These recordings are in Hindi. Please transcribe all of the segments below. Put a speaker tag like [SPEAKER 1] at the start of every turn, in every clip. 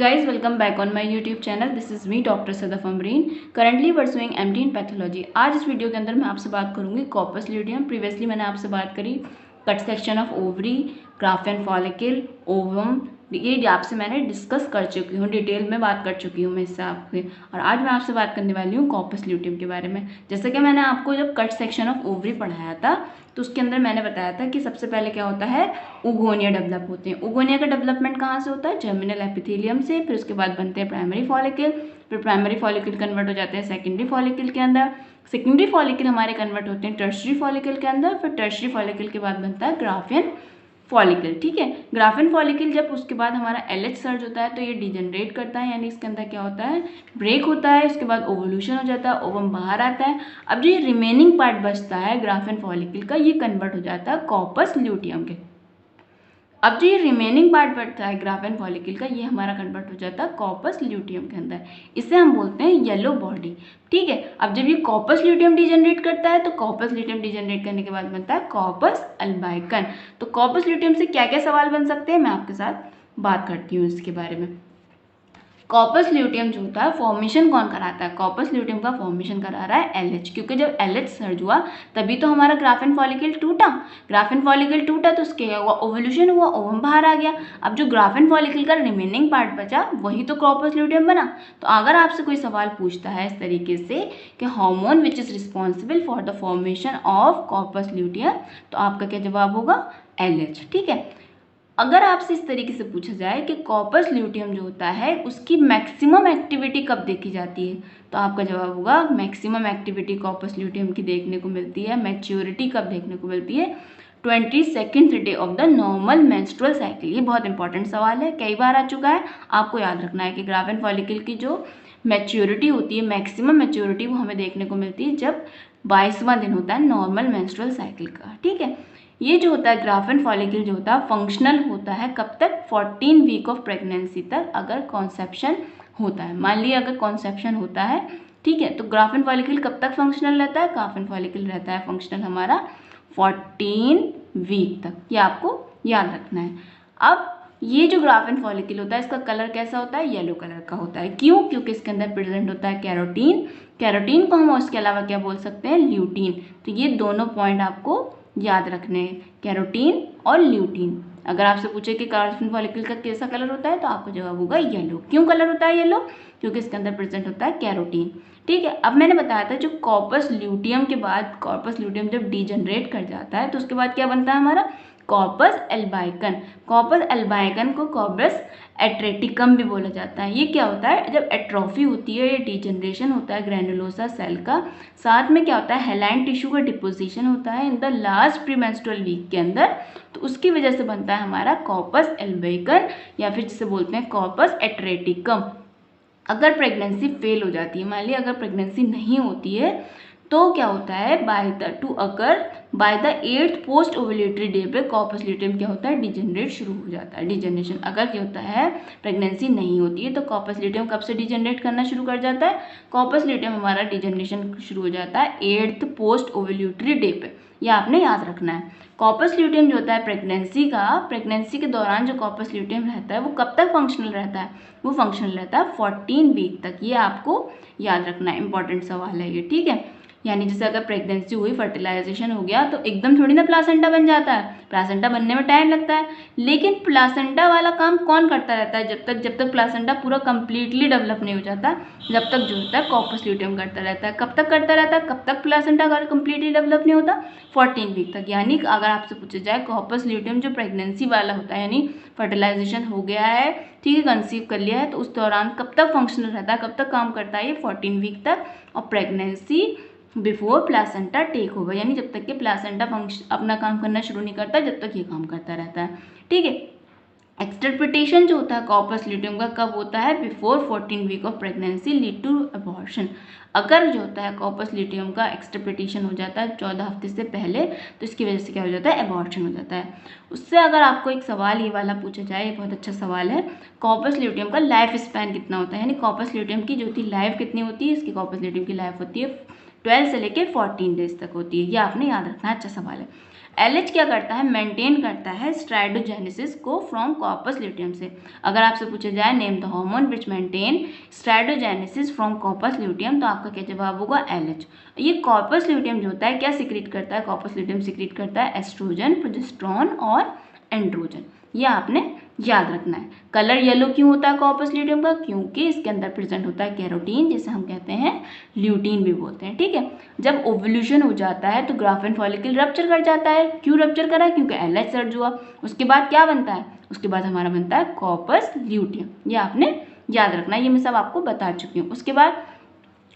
[SPEAKER 1] Guys, welcome back on my YouTube channel. This is me, Dr. Sadaf Amreen, currently pursuing MD in pathology. आज इस वीडियो के अंदर मैं आपसे बात करूंगी कॉर्पस ल्यूटियम। प्रीवियसली मैंने आपसे बात करी cut section of ovary, Graafian follicle, ovum, ये आपसे मैंने डिस्कस कर चुकी हूँ, डिटेल में बात कर चुकी हूँ मैं इससे आपसे। और आज मैं आपसे बात करने वाली हूँ कॉर्पस ल्यूटियम के बारे में। जैसे कि मैंने आपको जब कट सेक्शन ऑफ ओवरी पढ़ाया था तो उसके अंदर मैंने बताया था कि सबसे पहले क्या होता है, उगोनिया डेवलप होते हैं। उगोनिया का डेवलपमेंट कहाँ से होता है, जर्मिनल एपिथेलियम से। फिर उसके बाद बनते हैं प्राइमरी फॉलिकल, फिर प्राइमरी फॉलिकल कन्वर्ट हो जाते हैं सेकेंडरी फॉलिकल के अंदर। सेकेंडरी फॉलिकल हमारे कन्वर्ट होते हैं टर्शरी फॉलिकल के अंदर। फिर टर्शरी फॉलिकल के बाद बनता है ग्राफियन फॉलिकल। ठीक है, ग्राफियन फॉलिकल जब उसके बाद हमारा LH सर्ज होता है तो ये डिजनरेट करता है, यानी इसके अंदर क्या होता है, ब्रेक होता है। उसके बाद ओवोल्यूशन हो जाता है, ओवम बाहर आता है। अब जो ये रिमेनिंग पार्ट बचता है ग्राफियन फॉलिकल का, ये कन्वर्ट हो जाता है कॉर्पस ल्यूटियम के। अब जो ये रिमेनिंग पार्ट बढ़ता है ग्राफेन फॉलिकल का, ये हमारा कन्वर्ट हो जाता है कॉर्पस ल्यूटियम के अंदर। इसे हम बोलते हैं येलो बॉडी। ठीक है, अब जब ये कॉर्पस ल्यूटियम डिजनरेट करता है तो कॉर्पस ल्यूटियम डिजनरेट करने के बाद बनता है कॉर्पस अल्बाइकन। तो कॉर्पस ल्यूटियम से क्या क्या सवाल बन सकते हैं मैं आपके साथ बात करती हूँ इसके बारे में। कॉर्पस ल्यूटियम जो होता है फॉर्मेशन कौन कराता है, कॉर्पस ल्यूटियम का फॉर्मेशन करा रहा है LH, क्योंकि जब LH सर्ज हुआ तभी तो हमारा ग्राफेन फॉलिकल टूटा। ग्राफेन फॉलिकल टूटा तो उसके हुआ ओवोल्यूशन हुआ, ओवम बाहर आ गया। अब जो ग्राफेन फॉलिकल का रिमेनिंग पार्ट बचा वही तो कॉर्पस ल्यूटियम बना। तो अगर आपसे कोई सवाल पूछता है इस तरीके से कि hormone which is responsible for the formation of corpus luteum, तो आपका क्या जवाब होगा, LH। ठीक है, अगर आपसे इस तरीके से पूछा जाए कि कॉर्पस ल्यूटियम जो होता है उसकी मैक्सिमम एक्टिविटी कब देखी जाती है, तो आपका जवाब होगा मैक्सिमम एक्टिविटी कॉर्पस ल्यूटियम की देखने को मिलती है, मैच्योरिटी कब देखने को मिलती है, 22nd day of the normal menstrual cycle. ये बहुत इंपॉर्टेंट सवाल है, कई बार आ चुका है, आपको याद रखना है कि ग्राफेन फॉलिकल की जो मैच्योरिटी होती है, मैक्सिमम मैच्योरिटी, वो हमें देखने को मिलती है जब 22वां दिन होता है नॉर्मल मेंस्ट्रुअल साइकिल का। ठीक है, ये जो होता है ग्राफेन फॉलिकल जो होता है फंक्शनल होता है कब तक, 14 वीक ऑफ प्रेगनेंसी तक, अगर कॉन्सेप्शन होता है। मान लिया अगर कॉन्सेप्शन होता है, ठीक है, तो ग्राफेन फॉलिकल कब तक फंक्शनल रहता है, ग्राफेन फॉलिकल रहता है फंक्शनल हमारा 14 वीक तक, ये आपको याद रखना है। अब ये जो ग्राफेन फॉलिकल होता है इसका कलर कैसा होता है, येलो कलर का होता है। क्यों, क्योंकि इसके अंदर प्रेजेंट होता है कैरोटीन। कैरोटीन को हम उसके अलावा क्या बोल सकते हैं, ल्यूटीन। तो ये दोनों पॉइंट आपको याद रखने हैं, कैरोटीन और ल्यूटीन। अगर आपसे पूछे कि ग्राफेन फॉलिकल का कैसा कलर होता है तो आपका जवाब होगा येलो। क्यों कलर होता है येलो, क्योंकि इसके अंदर प्रेजेंट होता है कैरोटीन। ठीक है, अब मैंने बताया था जो कॉर्पस ल्यूटियम के बाद, कॉर्पस ल्यूटियम जब डिजनरेट कर जाता है तो उसके बाद क्या बनता है हमारा, कॉर्पस एल्बाइकन। कॉर्पस एल्बाइकन को कॉर्पस एट्रेटिकम भी बोला जाता है। ये क्या होता है, जब एट्रोफी होती है या डिजनरेशन होता है ग्रैनुलोसा सेल का, साथ में क्या होता है, हेलाइन टिश्यू का डिपोजिशन होता है in the last premenstrual week के अंदर, तो उसकी वजह से बनता है हमारा कॉर्पस एल्बाइकन, या फिर जिसे बोलते हैं कॉर्पस एट्रेटिकम। अगर प्रेगनेंसी फेल हो जाती है, मान लीजिए अगर प्रेगनेंसी नहीं होती है, तो क्या होता है, by the 8th post ovulatory day पे कॉर्पस ल्यूटियम क्या होता है, डिजनरेट शुरू हो जाता है। डिजनरेशन अगर क्या होता है, प्रेगनेंसी नहीं होती है, तो कॉर्पस ल्यूटियम कब से डिजनरेट करना शुरू कर जाता है, कॉर्पस ल्यूटियम हमारा डिजनरेशन शुरू हो जाता है 8th पोस्ट ओवुलेटरी डे पे। यह आपने याद रखना है। कॉर्पस ल्यूटियम जो होता है प्रेगनेंसी के दौरान जो कॉर्पस ल्यूटियम रहता है वो कब तक फंक्शनल रहता है, वो फंक्शनल रहता है 14 वीक तक। ये आपको याद रखना है, इंपॉर्टेंट सवाल है ये। ठीक है, यानी जैसे अगर प्रेगनेंसी हुई, फर्टिलाइजेशन हो गया, तो एकदम थोड़ी ना प्लासेंटा बन जाता है, प्लासेंटा बनने में टाइम लगता है। लेकिन प्लासेंटा वाला काम कौन करता रहता है, जब तक प्लासेंटा पूरा कंप्लीटली डेवलप नहीं हो जाता, जब तक जो होता है कॉर्पस ल्यूटियम करता रहता है। कब तक करता रहता है, कब तक प्लासेंटा अगर कंप्लीटली डेवलप नहीं होता, 14 वीक तक। यानी अगर आपसे पूछा जाए कॉर्पस ल्यूटियम जो प्रेगनेंसी वाला होता है, यानी फर्टिलाइजेशन हो गया है, ठीक है, कंसीव कर लिया है, तो उस दौरान कब तक फंक्शनल रहता है, कब तक काम करता है, ये 14 वीक तक। और प्रेगनेंसी बिफोर प्लासेंटा टेक होगा, यानी जब तक कि प्लासेंटा फंक्शन अपना काम करना शुरू नहीं करता, जब तक ये काम करता रहता है। ठीक है, एक्सटर्पिटेशन जो होता है कॉर्पस ल्यूटियम का कब होता है, before 14 week of pregnancy lead to abortion. अगर जो होता है कॉर्पस ल्यूटियम का एक्सटर्पिटेशन हो जाता है 14 हफ्ते से पहले, तो इसकी वजह से क्या हो जाता है, अबॉर्शन हो जाता है। उससे अगर आपको एक सवाल ये वाला पूछा जाए, ये बहुत अच्छा सवाल है, कॉर्पस ल्यूटियम का लाइफ स्पैन कितना होता है, यानी कॉर्पस ल्यूटियम की जो होती है लाइफ कितनी होती है, इसकी कॉर्पस ल्यूटियम की लाइफ होती है 12 से लेकर 14 डेज तक होती है। ये आपने याद रखना है, अच्छा सवाल है। LH क्या करता है, मेंटेन करता है स्ट्रैटोजेनेसिस को फ्रॉम कॉर्पस ल्यूटियम से। अगर आपसे पूछा जाए name the hormone which maintain stratogenesis from corpus luteum, तो आपका क्या जवाब होगा, LH। ये कॉर्पस ल्यूटियम जो होता है क्या सिक्रीट करता है, कॉर्पस ल्यूटियम सिक्रीट करता है एस्ट्रोजन, प्रोजेस्टेरोन और एंड्रोजन। ये आपने याद रखना है। कलर येलो क्यों होता है कॉर्पस ल्यूटियम का, क्योंकि इसके अंदर प्रेजेंट होता है कैरोटीन, जिसे हम कहते हैं ल्यूटीन भी बोलते हैं। ठीक है, जब ओवल्यूशन हो जाता है तो ग्राफेन फॉलिकल रप्चर कर जाता है। क्यों रप्चर करा, क्योंकि LH सर्ज हुआ। उसके बाद क्या बनता है, उसके बाद हमारा बनता है कॉर्पस ल्यूटियम। ये आपने याद रखना है, ये मैं सब आपको बता चुकी हूँ। उसके बाद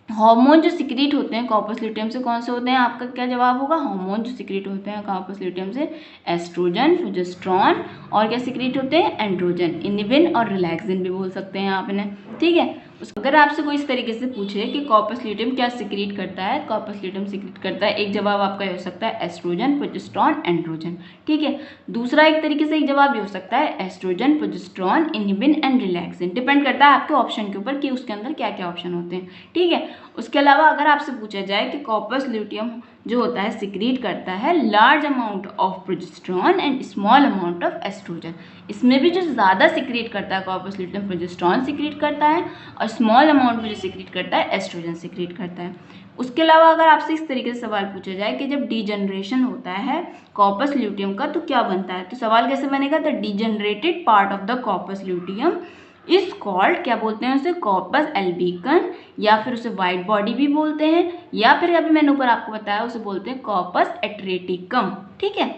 [SPEAKER 1] हार्मोन जो सिक्रीट होते हैं कॉर्पस ल्यूटियम से कौन से होते हैं, आपका क्या जवाब होगा, हार्मोन जो सिक्रीट होते हैं कॉर्पस ल्यूटियम से एस्ट्रोजन, प्रोजेस्टेरोन और क्या सिक्रीट होते हैं, एंड्रोजन, इनिबिन और रिलैक्सिन भी बोल सकते हैं आपने। ठीक है, अगर आपसे कोई इस तरीके से पूछे कि कॉर्पस ल्यूटियम क्या सिक्रीट करता है, कॉर्पस ल्यूटियम सिक्रीट करता है, एक जवाब आपका हो सकता है एस्ट्रोजन, प्रोजेस्टेरोन, एंड्रोजन। ठीक है, दूसरा एक तरीके से एक जवाब हो सकता है estrogen, progesterone, inhibin and relaxin. Depend करता है आपके ऑप्शन के ऊपर कि उसके अंदर क्या क्या ऑप्शन होते हैं। ठीक है, उसके अलावा अगर आपसे पूछा जाए कि कॉर्पस ल्यूटियम जो होता है सिक्रीट करता है large amount of progesterone and small amount of oestrogen, इसमें भी जो ज़्यादा सिक्रीट करता है कॉर्पस ल्यूटियम प्रोजेस्टेरोन सिक्रीट करता है और स्मॉल अमाउंट में जो सिक्रीट करता है एस्ट्रोजन सिक्रीट करता है। उसके अलावा अगर आपसे इस तरीके से सवाल पूछा जाए कि जब डीजनरेशन होता है कॉर्पस ल्यूटियम का तो क्या बनता है, तो सवाल कैसे बनेगा, the degenerated part of the corpus luteum is called, क्या बोलते हैं उसे, कॉर्पस एल्बिकन, या फिर उसे वाइट बॉडी भी बोलते हैं, या फिर अभी मैंने ऊपर आपको बताया उसे बोलते हैं कॉर्पस एट्रेटिकम। ठीक है,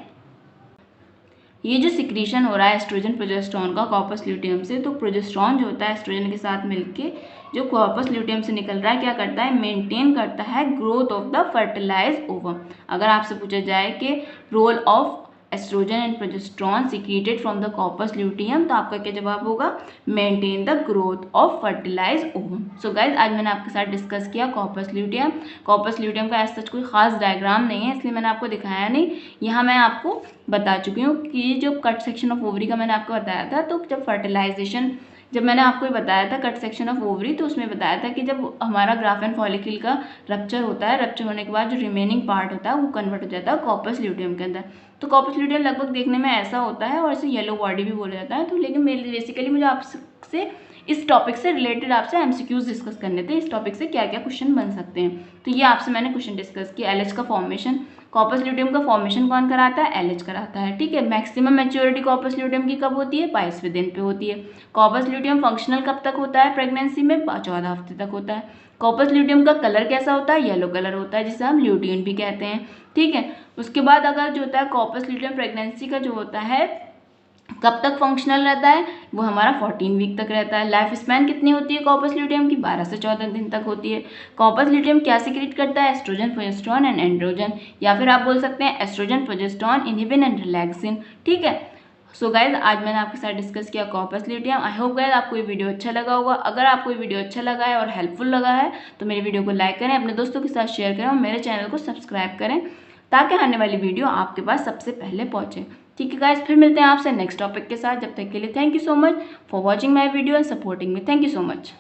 [SPEAKER 1] ये जो सिक्रीशन हो रहा है एस्ट्रोजन प्रोजेस्टेरोन का कॉर्पस ल्यूटियम से, तो प्रोजेस्टेरोन जो होता है एस्ट्रोजन के साथ मिलके जो कॉर्पस ल्यूटियम से निकल रहा है क्या करता है, मेंटेन करता है growth of the fertilised ovum. अगर आपसे पूछा जाए कि role of estrogen and progesterone secreted from the corpus luteum, तो आपका क्या जवाब होगा, maintain the growth of fertilised ovum. So guys, आज मैंने आपके साथ डिस्कस किया कॉर्पस ल्यूटियम। कॉर्पस ल्यूटियम का ऐसा कोई खास डायग्राम नहीं है, इसलिए मैंने आपको दिखाया नहीं। यहाँ मैं आपको बता चुकी हूँ कि जो कट सेक्शन ऑफ ओवरी का मैंने आपको बताया था, तो जब फर्टिलाइजेशन, जब मैंने आपको ये बताया था कट सेक्शन ऑफ ओवरी, तो उसमें बताया था कि जब हमारा ग्राफेन फॉलिकल का रप्चर होता है, रप्चर होने के बाद जो रिमेनिंग पार्ट होता है वो कन्वर्ट हो जाता है कॉर्पस ल्यूटियम के अंदर। तो कॉर्पस ल्यूटियम लगभग देखने में ऐसा होता है और इसे येलो बॉडी भी बोला जाता है। तो लेकिन बेसिकली मुझे आपसे इस टॉपिक से रिलेटेड आपसे MCQs डिस्कस करने थे, इस टॉपिक से क्या क्या क्वेश्चन बन सकते हैं। तो ये आपसे मैंने क्वेश्चन डिस्कस किया। LH का फॉर्मेशन, कॉर्पस ल्यूटियम का फॉर्मेशन कौन कराता है, LH कराता है। ठीक है, मैक्सिमम मैच्योरिटी कॉर्पस ल्यूटियम की कब होती है, 22वें दिन पे होती है। कॉर्पस ल्यूटियम फंक्शनल कब तक होता है, प्रेगनेंसी में 14 हफ्ते तक होता है। कॉर्पस ल्यूटियम का कलर कैसा होता है, येलो कलर होता है, जिसे हम ल्यूटियन भी कहते हैं। ठीक है, उसके बाद अगर जो होता है कॉर्पस ल्यूटियम प्रेगनेंसी का जो होता है कब तक फंक्शनल रहता है, वो हमारा 14 वीक तक रहता है। लाइफ स्पैन कितनी होती है कॉर्पस ल्यूटियम की, 12 से 14 दिन तक होती है। कॉर्पस ल्यूटियम क्या सिक्रीट करता है, एस्ट्रोजन, प्रोजेस्टेरोन एंड एंड्रोजन, या फिर आप बोल सकते हैं estrogen, progesterone, inhibin and relaxin. ठीक है, सो गाइज, आज मैंने आपके साथ डिस्कस किया corpus luteum. I hope guys आपको ये वीडियो अच्छा लगा होगा। अगर आपको ये वीडियो अच्छा लगा है और हेल्पफुल लगा है तो मेरे वीडियो को लाइक करें, अपने दोस्तों के साथ शेयर करें और मेरे चैनल को सब्सक्राइब करें, ताकि आने वाली वीडियो आपके पास सबसे पहले पहुंचे। ठीक है गाइज, फिर मिलते हैं आपसे नेक्स्ट टॉपिक के साथ। जब तक के लिए thank you so much for watching my video and supporting me. Thank you so much.